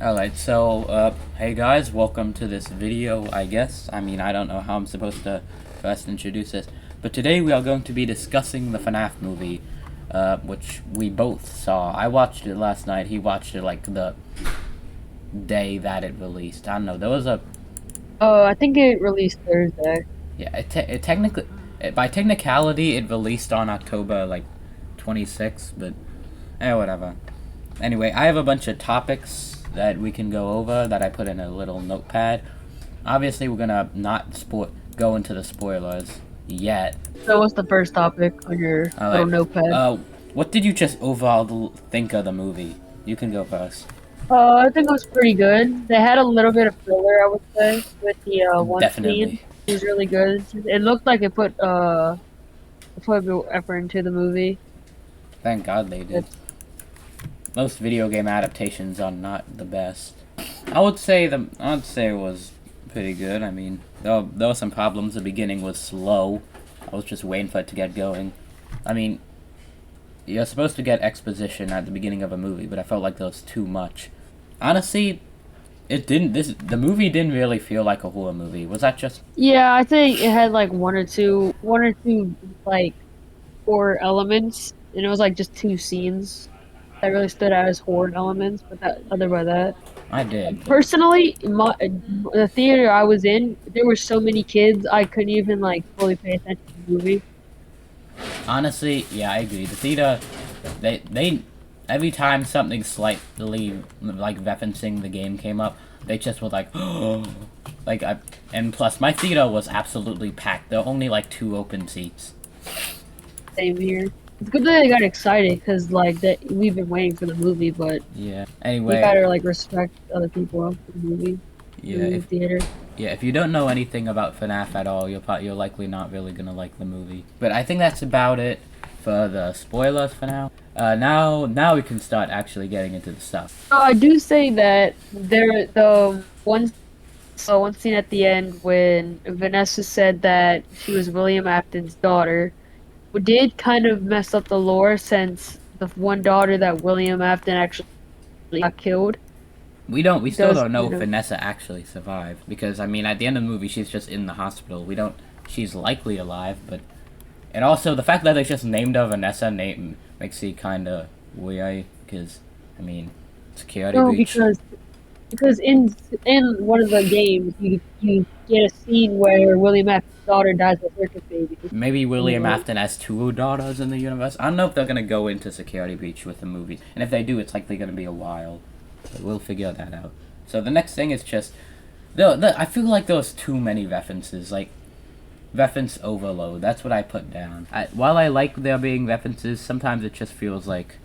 Alright, hey guys, welcome to this video, I guess. I mean, I don't know how I'm supposed to first introduce this. But today we are going to be discussing the FNAF movie, which we both saw. I watched it last night, he watched it like the day that it released. I don't know, there was a... I think it released Thursday. Yeah, it technically... by technicality, it released on October, like, 26th, but... whatever. Anyway, I have a bunch of topics that we can go over that I put in a little notepad. Obviously, we're gonna not go into the spoilers yet. So what's the first topic on your little Alright, notepad? what did you just overall think of the movie? You can go first. I think it was pretty good. They had a little bit of filler, I would say, with the one scene. Definitely. It was really good. It looked like it put a bit of effort into the movie. Thank God they did. Most video game adaptations are not the best. I would say it was pretty good. I mean, there were some problems. The beginning was slow. I was just waiting for it to get going. I mean, you're supposed to get exposition at the beginning of a movie, but I felt like there was too much. Honestly, the movie didn't really feel like a horror movie. Was that just... Yeah, I think it had like one or two like horror elements, and it was like just two scenes that really stood out as horror elements. But other by that. I did. Personally, the theater I was in, there were so many kids I couldn't even like fully pay attention to the movie. Honestly, yeah, I agree. The theater, they every time something slightly like referencing the game came up, they just were like, and plus my theater was absolutely packed. There were only like 2 open seats. Same here. It's good that I got excited because like that we've been waiting for the movie, but Yeah. we Anyway, gotta like respect other people for the movie, yeah, the if theater. yeah, if you don't know anything about FNAF at all, you're likely not really gonna like the movie. But I think that's about it for the spoilers for now. Now we can start actually getting into the stuff. So I do say that one scene at the end when Vanessa said that she was William Afton's daughter did kind of mess up the lore since the one daughter that William Afton actually got killed. We still Does don't know you if know? Vanessa actually survived because I mean at the end of the movie she's just in the hospital. We don't she's likely alive, but and also the fact that they just named her Vanessa name makes it kind of weird because I mean security No, breach. because in one of the games you get a scene where William Afton's daughter dies of circus baby. Maybe And, William Afton has 2 daughters in the universe. I don't know if they're gonna go into security breach with the movie, and if they do, it's likely gonna be a while. But we'll figure that out. So the next thing is just I feel like there was too many references, like reference overload. That's what I put down. While I like there being references, sometimes it just feels like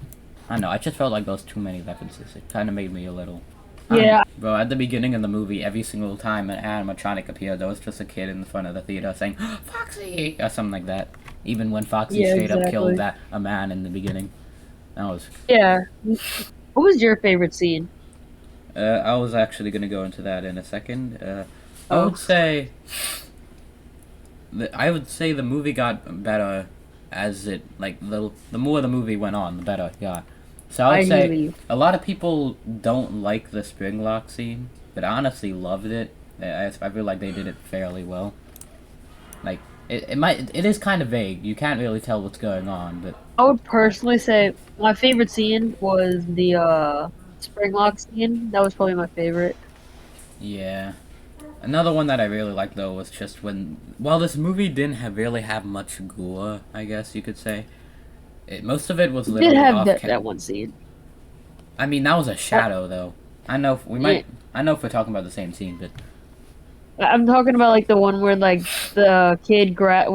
I don't know. I just felt like there was too many references. It kind of made me a little. I don't know. yeah, Bro, at the beginning of the movie, every single time an animatronic appeared, there was just a kid in the front of the theater saying, Foxy! Or something like that. Even when Foxy yeah, straight up killed exactly. a man in the beginning. That was... Yeah. What was your favorite scene? I was actually going to go into that in a second. I Oh, would say... I would say the movie got better as it... Like, the more the movie went on, the better it got. So I I would say agree. a lot of people don't like the spring lock scene, but I honestly loved it. I feel like they did it fairly well. Like it is kind of vague. You can't really tell what's going on, but I would personally say my favorite scene was the spring lock scene. That was probably my favorite. yeah. Another one that I really liked though was just when this movie didn't really have much gore, I guess you could say. Most of it was It did literally have off. that one scene. I mean, that was a Uh, shadow though. I know if we yeah, might. I know if we're talking about the same scene, but I'm talking about like the one where like the kid grabbed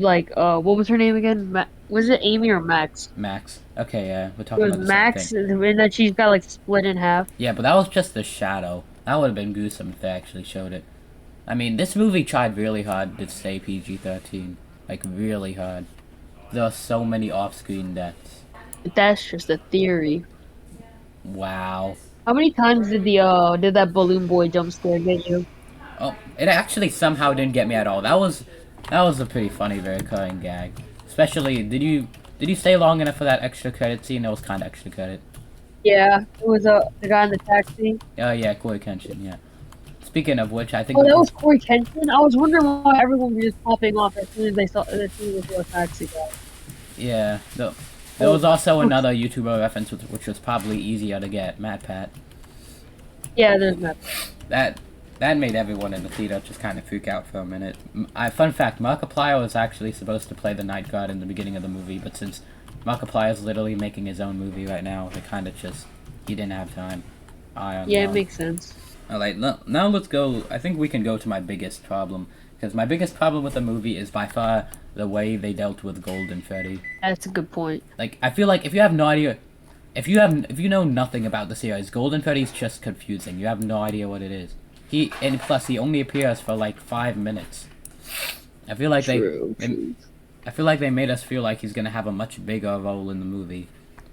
like what was her name again? Was it Amy or Max? Max. Okay, yeah, we're It talking was about the same thing. Max, and then she's got like split in half. Yeah, but that was just the shadow. That would have been gruesome if they actually showed it. I mean, this movie tried really hard to stay PG-13. Like, really hard. There are so many off-screen deaths. But that's just a theory. Wow. How many times did that balloon boy jump scare get you? Oh, it actually somehow didn't get me at all. That was a pretty funny, recurring gag. Especially, did you stay long enough for that extra credit scene? That was kind of extra credit. Yeah, it was the guy in the taxi. Oh yeah, Corey Kenshin. Yeah. Speaking of which, I think Oh, we that can. was Corey Kenshin. I was wondering why everyone was just popping off as soon as they saw a taxi guy. Yeah. There Oh, was also oh, another YouTuber reference which was probably easier to get. Matt Pat. yeah, there's that. That that made everyone in the theater just kind of freak out for a minute. Fun fact: Markiplier was actually supposed to play the Night Guard in the beginning of the movie, but since Markiplier is literally making his own movie right now, they kind of just he didn't have time. I on Yeah, it makes sense. Alright, now let's go. I think we can go to my biggest problem. Because my biggest problem with the movie is by far the way they dealt with Golden Freddy. That's a good point. Like, I feel like if you have no idea. If you know nothing about the series, Golden Freddy's just confusing. You have no idea what it is. And plus he only appears for like 5 minutes. I feel like True. I feel like they made us feel like he's gonna have a much bigger role in the movie.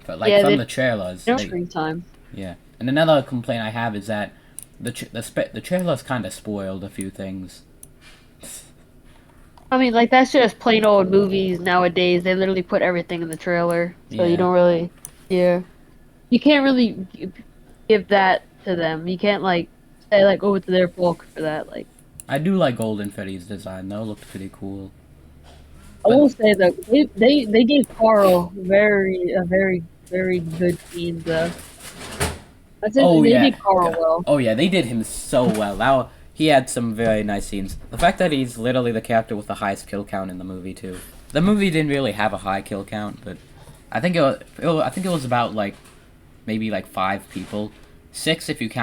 But like Yeah, from they the trailers, no screen time. yeah. And another complaint I have is that the trailers kind of spoiled a few things. I mean, like that's just plain old movies nowadays. They literally put everything in the trailer, so you Yeah, don't really, yeah, you can't really give that to them. You can't like say like, oh, it's their fault for that. Like, I do like Golden Freddy's design though. It looked pretty cool. I But will say that they gave Carl very good scenes though. That's it. oh They yeah, did Carl well. oh yeah, they did him so well. Now he had some very nice scenes. The fact that he's literally the character with the highest kill count in the movie too. The movie didn't really have a high kill count, but I think I think it was about like maybe like 5 people.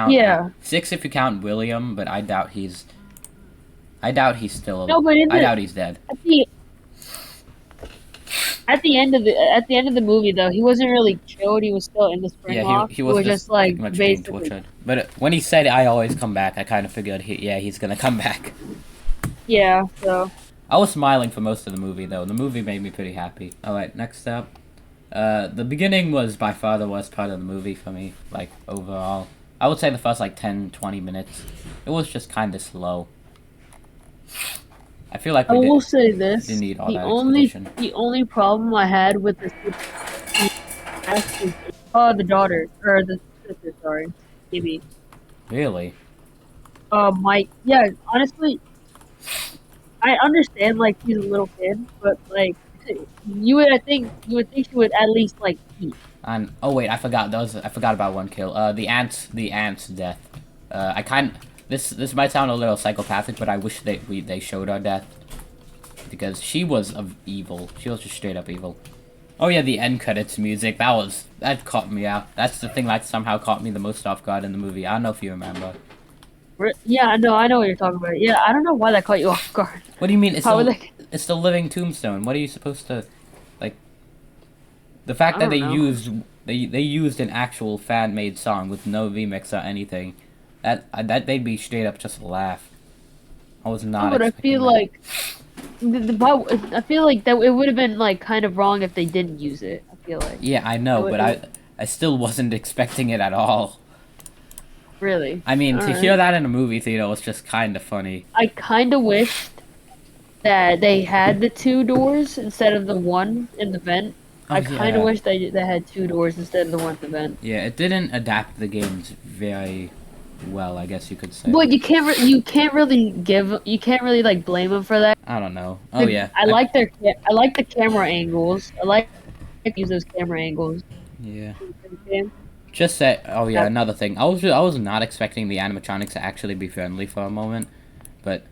Yeah. Six if you count William, but No, but in I doubt he's dead. at the at the end of the movie though, he wasn't really killed. He was still in the spring Yeah, lock. he He was was just just like pretty much being basically, tortured. But when he said I always come back, I kind of figured he's gonna come back. yeah. So I was smiling for most of the movie though. The movie made me pretty happy. All right, next up, the beginning was by far the worst part of the movie for me. Like overall, I would say the first like 10-20 minutes, it was just kind of slow. I feel like I will say this: didn't need all that exposition. the only problem I had with the cast is the daughter or the sister. Sorry, maybe. Really? Mike. Yeah, honestly, I understand like he's a little kid, but like you would think she would at least like eat. And oh wait, I forgot about one kill. The ant's death. I kind this might sound a little psychopathic, but I wish they showed her death because she was of evil. She was just straight up evil. Oh yeah, the end credits music. That caught me out. That's the thing that somehow caught me the most off guard in the movie. I don't know if you remember. Yeah, I know what you're talking about. Yeah, I don't know why that caught you off guard. What do you mean? How would they? It's the living tombstone. What are you supposed to like? The fact I that don't know. they used an actual fan made song with no remix or anything, that made me straight up just laugh. I was not. But I expecting feel that. like I feel like that it would have been like kind of wrong if they didn't use it. I feel like. Yeah, I know, but I still wasn't expecting it at all. Really. I mean, to Alright. hear that in a movie theater was just kind of funny. I kind of wished that they had the 2 doors instead of the one in the vent. Oh, I kind of yeah. wish they had 2 doors instead of the one in the vent. Yeah, it didn't adapt the games very well, I guess you could say. But you can't really like blame them for that. I don't know. Oh yeah. I like the camera angles. I like to use those camera angles. Yeah. Yeah. Just say. Oh yeah, Yeah. another thing. I was not expecting the animatronics to actually be friendly for a moment, but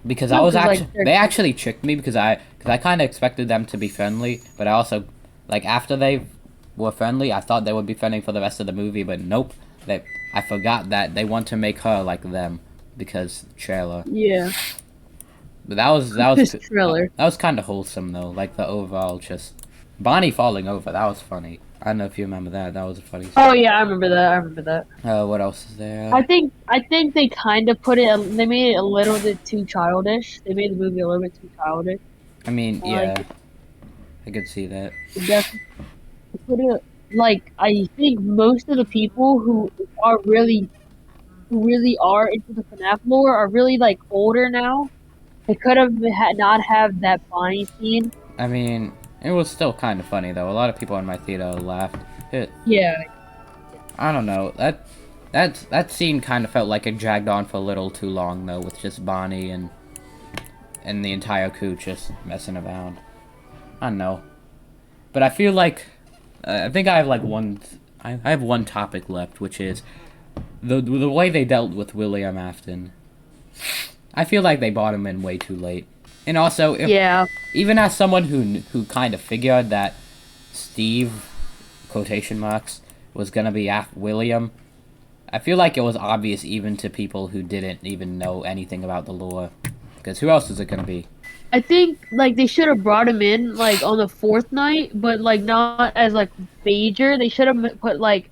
because I No, was 'cause, like, actually they actually tricked me because I kind of expected them to be friendly, but I also like after they were friendly, I thought they would be friendly for the rest of the movie, but nope. I forgot that they want to make her like them because trailer. Yeah. But that was This trailer. that was kind of wholesome though. Like the overall just Bonnie falling over. That was funny. I don't know if you remember that. That was a funny. Oh yeah, I remember that. I remember that. What else is there? I think they kind of put it. They made it a little bit too childish. They made the movie a little bit too childish. I mean, I yeah, like I could see that. They definitely put it like I think most of the people who really are into the FNAF lore are really like older now. They could have not have that Bonnie scene. I mean, it was still kind of funny though. A lot of people in my theater laughed. Yeah, I don't know. That scene kind of felt like it dragged on for a little too long though, with just Bonnie and the entire crew just messing around. I don't know, but I feel like I think I have like one. I have one topic left, which is the way they dealt with William Afton. I feel like they brought him in way too late. And also, if Yeah. even as someone who kind of figured that Steve, quotation marks, was gonna be William, I feel like it was obvious even to people who didn't even know anything about the lore. Because who else is it gonna be? I think like they should have brought him in like on the fourth night, but like not as like major. They should have put like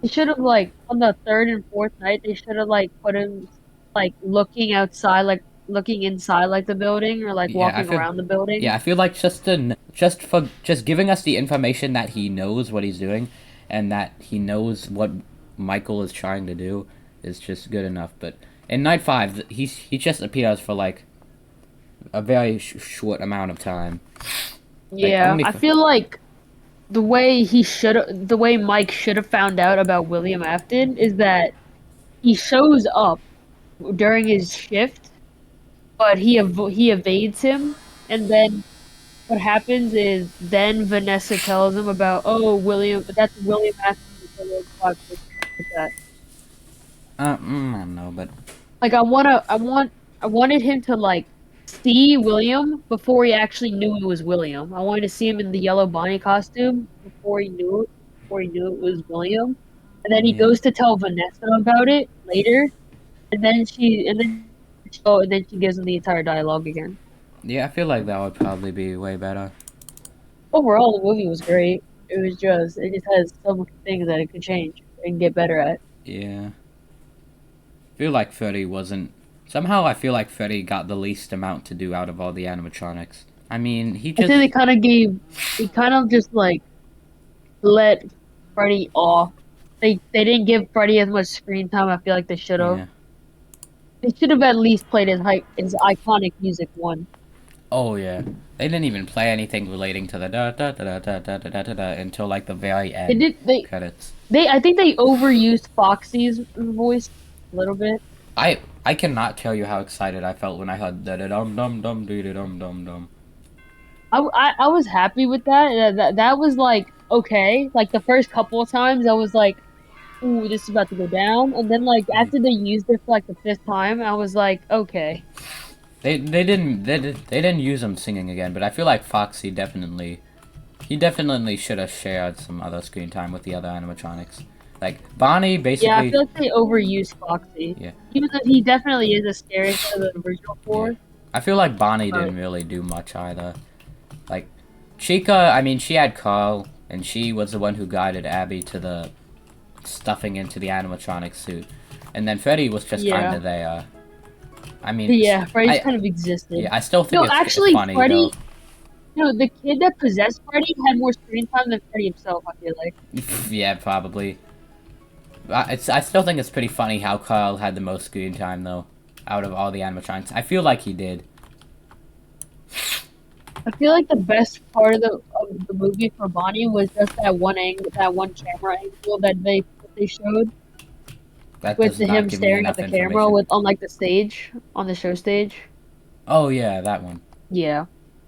they should have like on the third and fourth night. They should have like put him like looking outside, like looking inside like the building or like Yeah, walking around the building. I feel like just giving us the information that he knows what he's doing, and that he knows what Michael is trying to do is just good enough. But in night 5, he just appears for like a very short amount of time. Like Yeah, only I for, feel like the way Mike should have found out about William Afton is that he shows up during his shift, but he evades him, and then what happens is then Vanessa tells him about, oh, that's William Afton. Like that. I don't know, but Like I wanted him to like see William before he actually knew it was William. I wanted to see him in the yellow Bonnie costume before he knew it was William. And then he yeah, goes to tell Vanessa about it later, and then she gives him the entire dialogue again. yeah, I feel like that would probably be way better. Overall, the movie was great. It just has so many things that it could change and get better at. Yeah, I feel like Freddy wasn't. Somehow, I feel like Freddy got the least amount to do out of all the animatronics. I mean, he I think just they kind of just like let Freddy off. They didn't give Freddy as much screen time. I feel like they should have. yeah. They should have at least played his iconic music one. Oh yeah, they didn't even play anything relating to the da da da da da da da da da until like the very They end did credits. they I think they overused Foxy's voice a little bit. I cannot tell you how excited I felt when I heard da da dum dum dum dee dum dum dum. I was happy with that. That was like okay. Like the first couple of times, I was like, "Ooh, this is about to go down." And then like after they used it for like the fifth time, I was like, "Okay." They didn't use him singing again, but I feel like Foxy definitely should have shared some other screen time with the other animatronics. Like Bonnie Yeah, I basically feel like they overused Foxy, yeah. even though he definitely is a scary for the original Yeah. four. I feel like Bonnie But didn't really do much either. Like Chica, I mean she had Carl and she was the one who guided Abby to the stuffing into the animatronic suit. And then Freddy was just yeah, kind of there. I mean, yeah, Freddy's I kind of existed. yeah, I still think No, it's actually, funny though. The kid that possessed Freddy had more screen time than Freddy himself. I feel like. Yeah, probably. I still think it's pretty funny how Carl had the most screen time though, out of all the animatronics. I feel like he did. I feel like the best part of the movie for Bonnie was just that one camera angle that they showed That with does not him give me staring at enough the camera information. with on like the stage on the show stage. Oh yeah, that one. Yeah.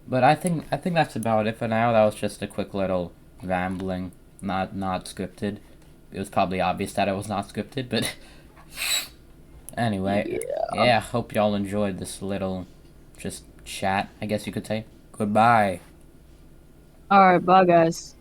But I think that's about it for now. That was just a quick little rambling, not scripted. It was probably obvious that it was not scripted, but anyway, Yeah. yeah. Hope y'all enjoyed this little just chat. I guess you could say. Goodbye. All right, bye guys.